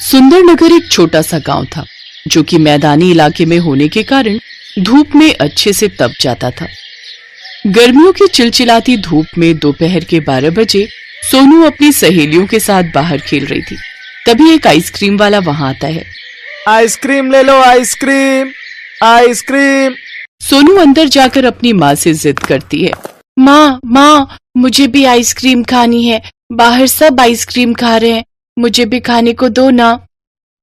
सुंदरनगर एक छोटा सा गांव था जो कि मैदानी इलाके में होने के कारण धूप में अच्छे से तप जाता था। गर्मियों की चिलचिलाती धूप में दोपहर के 12 बजे सोनू अपनी सहेलियों के साथ बाहर खेल रही थी। तभी एक आइसक्रीम वाला वहां आता है। आइसक्रीम ले लो, आइसक्रीम आइसक्रीम। सोनू अंदर जाकर अपनी माँ से जिद करती है। माँ, मुझे भी आइसक्रीम खानी है। बाहर सब आइसक्रीम खा रहे हैं, मुझे भी खाने को दो ना।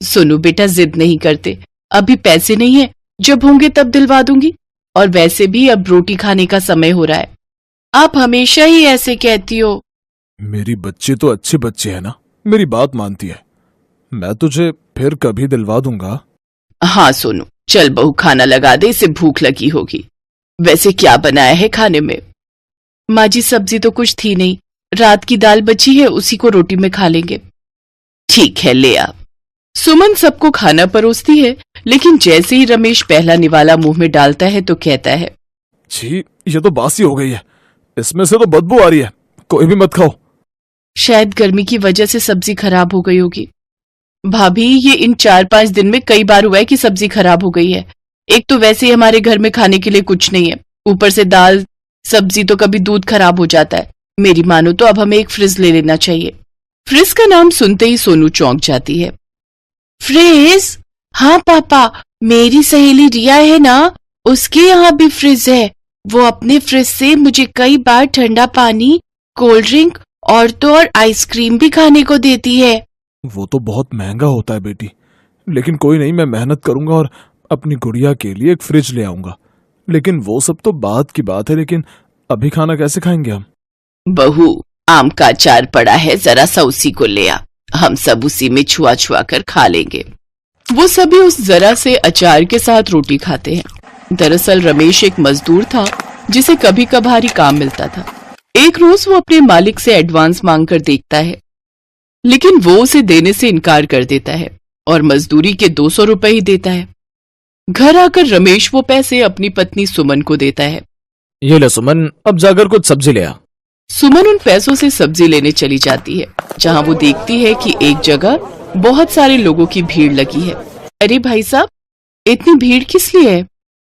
सोनू बेटा जिद नहीं करते, अभी पैसे नहीं है, जब होंगे तब दिलवा दूंगी। और वैसे भी अब रोटी खाने का समय हो रहा है। आप हमेशा ही ऐसे कहती हो। मेरी बच्ची तो अच्छे बच्चे है ना, मेरी बात मानती है। मैं तुझे फिर कभी दिलवा दूंगा। हाँ सोनू, चल बहू खाना लगा दे, इसे भूख लगी होगी। वैसे क्या बनाया है खाने में? माँ जी सब्जी तो कुछ थी नहीं, रात की दाल बची है, उसी को रोटी में खा लेंगे। ठीक है ले आ। सुमन सबको खाना परोसती है, लेकिन जैसे ही रमेश पहला निवाला मुंह में डालता है तो कहता है, छी, ये तो बासी हो गई है, इसमें से तो बदबू आ रही है, कोई भी मत खाओ। शायद गर्मी की वजह से सब्जी खराब हो गई होगी। भाभी, ये इन 4-5 दिन में कई बार हुआ है कि सब्जी खराब हो गई है। एक तो वैसे ही हमारे घर में खाने के लिए कुछ नहीं है, ऊपर से दाल सब्जी तो कभी दूध खराब हो जाता है। मेरी मानो तो अब हमें एक फ्रिज ले लेना चाहिए। फ्रिज का नाम सुनते ही सोनू चौंक जाती है। फ्रिज? हाँ पापा, मेरी सहेली रिया है ना, उसके यहाँ भी फ्रिज है। वो अपने फ्रिज से मुझे कई बार ठंडा पानी, कोल्ड ड्रिंक और तो और आइसक्रीम भी खाने को देती है। वो तो बहुत महंगा होता है बेटी, लेकिन कोई नहीं, मैं मेहनत करूंगा और अपनी गुड़िया के लिए एक फ्रिज ले आऊंगा। लेकिन वो सब तो बात की बात है, लेकिन अभी खाना कैसे खाएंगे हम? बहू, आम का अचार पड़ा है, जरा सा उसी को ले आ, हम सब उसी में छुआ छुआ कर खा लेंगे। वो सभी उस जरा से अचार के साथ रोटी खाते हैं। दरअसल रमेश एक मजदूर था जिसे कभी कभार ही काम मिलता था। एक रोज वो अपने मालिक से एडवांस मांगकर देखता है, लेकिन वो उसे देने से इनकार कर देता है और मजदूरी के 200 रुपए ही देता है। घर आकर रमेश वो पैसे अपनी पत्नी सुमन को देता है। ये ले सुमन, अब जाकर कुछ सब्जी ले आ। सुमन उन पैसों से सब्जी लेने चली जाती है, जहां वो देखती है कि एक जगह बहुत सारे लोगों की भीड़ लगी है। अरे भाई साहब, इतनी भीड़ किस लिए है?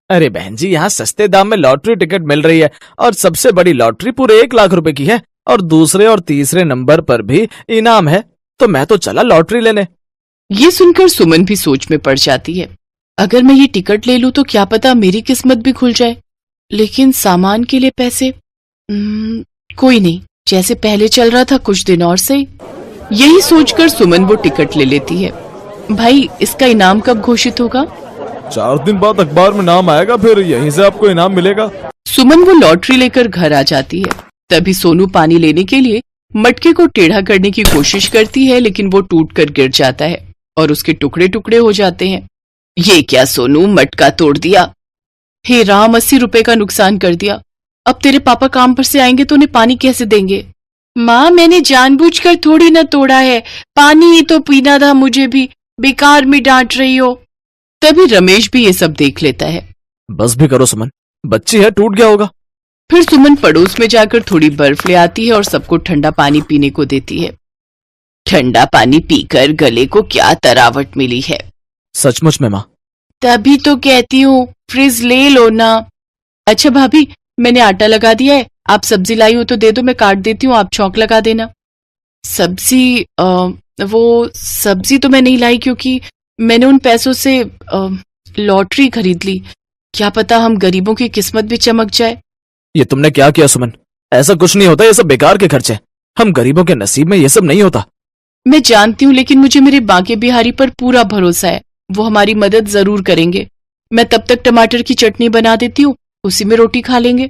अरे बहन जी, यहाँ सस्ते दाम में लॉटरी टिकट मिल रही है और सबसे बड़ी लॉटरी पूरे 1 लाख रुपए की है और दूसरे और तीसरे नंबर पर भी इनाम है, तो मैं तो चला लॉटरी लेने। ये सुनकर सुमन भी सोच में पड़ जाती है। अगर मैं ये टिकट ले लूं तो क्या पता मेरी किस्मत भी खुल जाए, लेकिन सामान के लिए पैसे कोई नहीं, जैसे पहले चल रहा था कुछ दिन और सही। यही सोचकर सुमन वो टिकट ले लेती है। भाई, इसका इनाम कब घोषित होगा? 4 दिन बाद अखबार में नाम आएगा, फिर यहीं से आपको इनाम मिलेगा। सुमन वो लॉटरी लेकर घर आ जाती है। तभी सोनू पानी लेने के लिए मटके को टेढ़ा करने की कोशिश करती है, लेकिन वो टूटकर गिर जाता है और उसके टुकड़े टुकड़े हो जाते हैं। ये क्या सोनू, मटका तोड़ दिया? हे राम, 80 रुपए का नुकसान कर दिया। अब तेरे पापा काम पर से आएंगे तो उन्हें पानी कैसे देंगे? माँ, मैंने जानबूझकर थोड़ी ना तोड़ा है, पानी ही तो पीना था मुझे भी, बेकार में डांट रही हो। तभी रमेश भी ये सब देख लेता है। बस भी करो सुमन, बच्ची है, टूट गया होगा। फिर सुमन पड़ोस में जाकर थोड़ी बर्फ ले आती है और सबको ठंडा पानी पीने को देती है। ठंडा पानी पीकर गले को क्या तरावट मिली है। सचमुच में माँ। तभी तो कहती हूँ फ्रिज ले लो ना। अच्छा भाभी, मैंने आटा लगा दिया है, आप सब्जी लाई हो तो दे दो, मैं काट देती हूँ, आप छौंक लगा देना। सब्जी? वो सब्जी तो मैं नहीं लाई, क्योंकि मैंने उन पैसों से लॉटरी खरीद ली। क्या पता हम गरीबों की किस्मत भी चमक जाए। ये तुमने क्या किया सुमन? ऐसा कुछ नहीं होता, ये सब बेकार के खर्चे। हम गरीबों के नसीब में ये सब नहीं होता। मैं जानती हूँ, लेकिन मुझे मेरे बांके बिहारी पर पूरा भरोसा है, वो हमारी मदद जरूर करेंगे। मैं तब तक टमाटर की चटनी बना देती हूँ, उसी में रोटी खा लेंगे।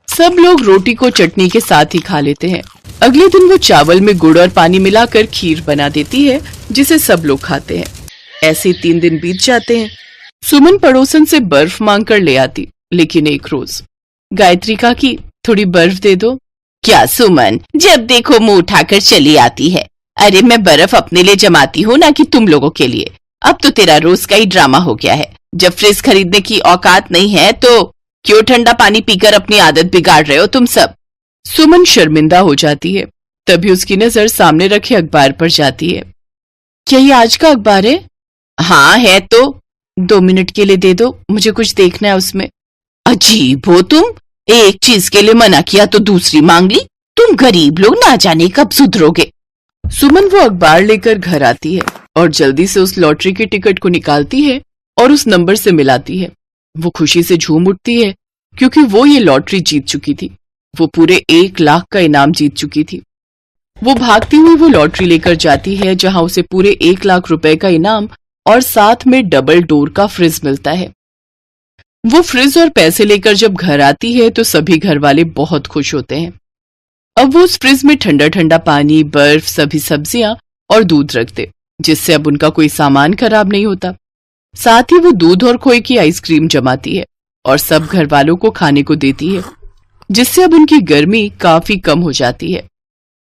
सब लोग रोटी को चटनी के साथ ही खा लेते हैं। अगले दिन वो चावल में गुड़ और पानी मिलाकर खीर बना देती है, जिसे सब लोग खाते हैं। ऐसे 3 दिन बीत जाते हैं। सुमन पड़ोसन से बर्फ मांग कर ले आती, लेकिन एक रोज गायत्री काकी, थोड़ी बर्फ दे दो। क्या सुमन, जब देखो मुंह उठाकर चली आती है। अरे मैं बर्फ अपने लिए जमाती हूँ ना कि तुम लोगों के लिए। अब तो तेरा रोज का ही ड्रामा हो गया है। जब फ्रिज खरीदने की औकात नहीं है तो क्यों ठंडा पानी पीकर अपनी आदत बिगाड़ रहे हो तुम सब? सुमन शर्मिंदा हो जाती है। तभी उसकी नजर सामने रखे अखबार पर जाती है। क्या ये आज का अखबार है? हाँ है तो। 2 मिनट के लिए दे दो, मुझे कुछ देखना है उसमें। अजीब हो तुम, एक चीज के लिए मना किया तो दूसरी मांग ली। तुम गरीब लोग ना जाने कब सुधरोगे। सुमन वो अखबार लेकर घर आती है और जल्दी से उस लॉटरी के टिकट को निकालती है और उस नंबर से मिलाती है। वो खुशी से झूम उठती है क्योंकि वो ये लॉटरी जीत चुकी थी। वो पूरे 1 लाख का इनाम जीत चुकी थी। वो भागती हुई वो लॉटरी लेकर जाती है जहां उसे पूरे 1 लाख रुपए का इनाम और साथ में डबल डोर का फ्रिज मिलता है। वो फ्रिज और पैसे लेकर जब घर आती है तो सभी घर वाले बहुत खुश होते हैं। अब वो उस फ्रिज में ठंडा ठंडा पानी, बर्फ, सभी सब्जियां और दूध रखते, जिससे अब उनका कोई सामान खराब नहीं होता। साथ ही वो दूध और खोए की आइसक्रीम जमाती है और सब घर वालों को खाने को देती है, जिससे अब उनकी गर्मी काफी कम हो जाती है।